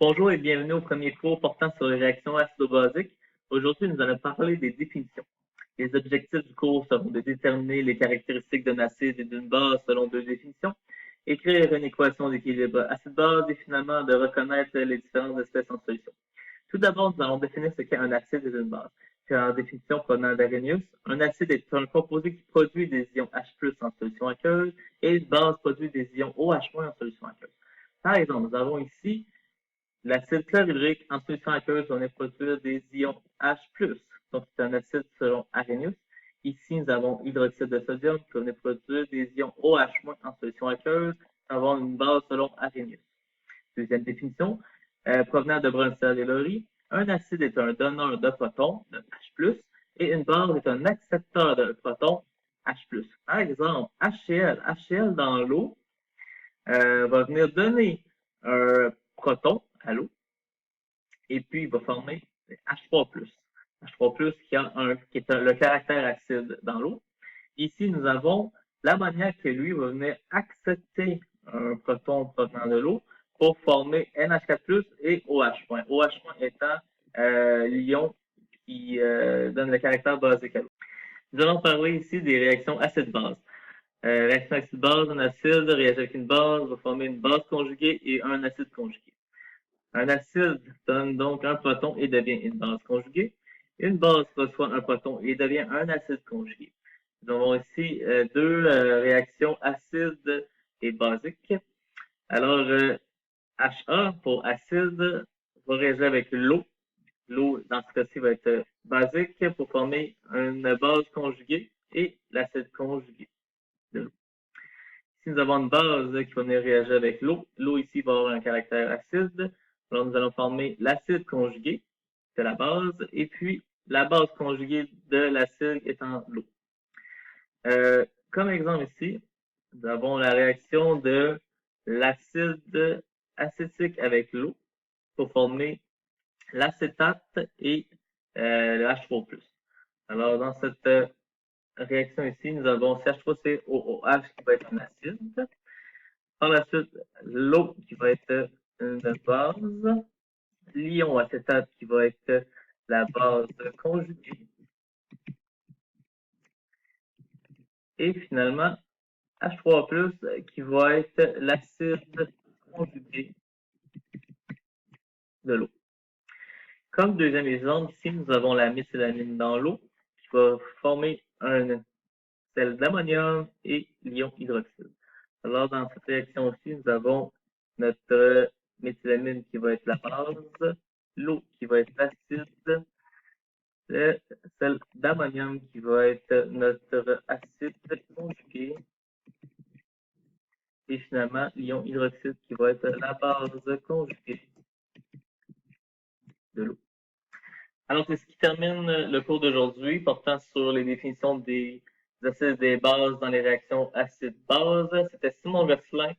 Bonjour et bienvenue au premier cours portant sur les réactions acido-basiques. Aujourd'hui, nous allons parler des définitions. Les objectifs du cours seront de déterminer les caractéristiques d'un acide et d'une base selon deux définitions, écrire une équation d'équilibre acide-base et finalement de reconnaître les différentes espèces en solution. Tout d'abord, nous allons définir ce qu'est un acide et une base. En définition provenant d'Arrhenius, un acide est un composé qui produit des ions H+ en solution aqueuse et une base produit des ions OH- en solution aqueuse. Par exemple, nous avons ici l'acide chlorhydrique en solution aqueuse va venir produire des ions H+, donc c'est un acide selon Arrhenius. Ici, nous avons hydroxyde de sodium qui va venir produire des ions OH- en solution aqueuse, avoir une base selon Arrhenius. Deuxième définition, provenant de Brunstad et Lowry, un acide est un donneur de protons, de H+, et une base est un accepteur de protons, H+. Par exemple, HCl dans l'eau va venir donner un proton à l'eau, et puis il va former H3+. H3+, qui est le caractère acide dans l'eau. Ici, nous avons l'ammoniac qui, lui, va venir accepter un proton provenant de l'eau pour former NH4+, et OH-. OH- étant l'ion qui donne le caractère basique à l'eau. Nous allons parler ici des réactions acide-base. Réaction acide-base, un acide réagit avec une base, va former une base conjuguée et un acide conjugué. Un acide donne donc un proton et devient une base conjuguée. Une base reçoit un proton et devient un acide conjugué. Nous avons ici deux réactions acides et basiques. Alors, Ha pour acide va réagir avec l'eau. L'eau, dans ce cas-ci, va être basique pour former une base conjuguée et l'acide conjugué de l'eau. Ici, nous avons une base qui va venir réagir avec l'eau. L'eau ici va avoir un caractère acide. Alors, nous allons former l'acide conjugué de la base et puis la base conjuguée de l'acide étant l'eau. Comme exemple ici, nous avons la réaction de l'acide acétique avec l'eau pour former l'acétate et le H3+. Alors, dans cette réaction ici, nous avons CH3COOH qui va être un acide. Par la suite, l'eau qui va être une base, l'ion acétate qui va être la base conjuguée, et finalement H3+, qui va être l'acide conjugué de l'eau. Comme deuxième exemple, ici, nous avons la méthylamine dans l'eau, qui va former un sel d'ammonium et l'ion hydroxyde. Alors, dans cette réaction-ci, nous avons notre méthylamine qui va être la base, l'eau qui va être l'acide, le sel d'ammonium qui va être notre acide conjugué, et finalement l'ion hydroxyde qui va être la base conjuguée de l'eau. Alors, c'est ce qui termine le cours d'aujourd'hui portant sur les définitions des acides et des bases dans les réactions acide-base. C'était Simon Gosselin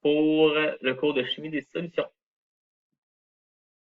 pour le cours de chimie des solutions.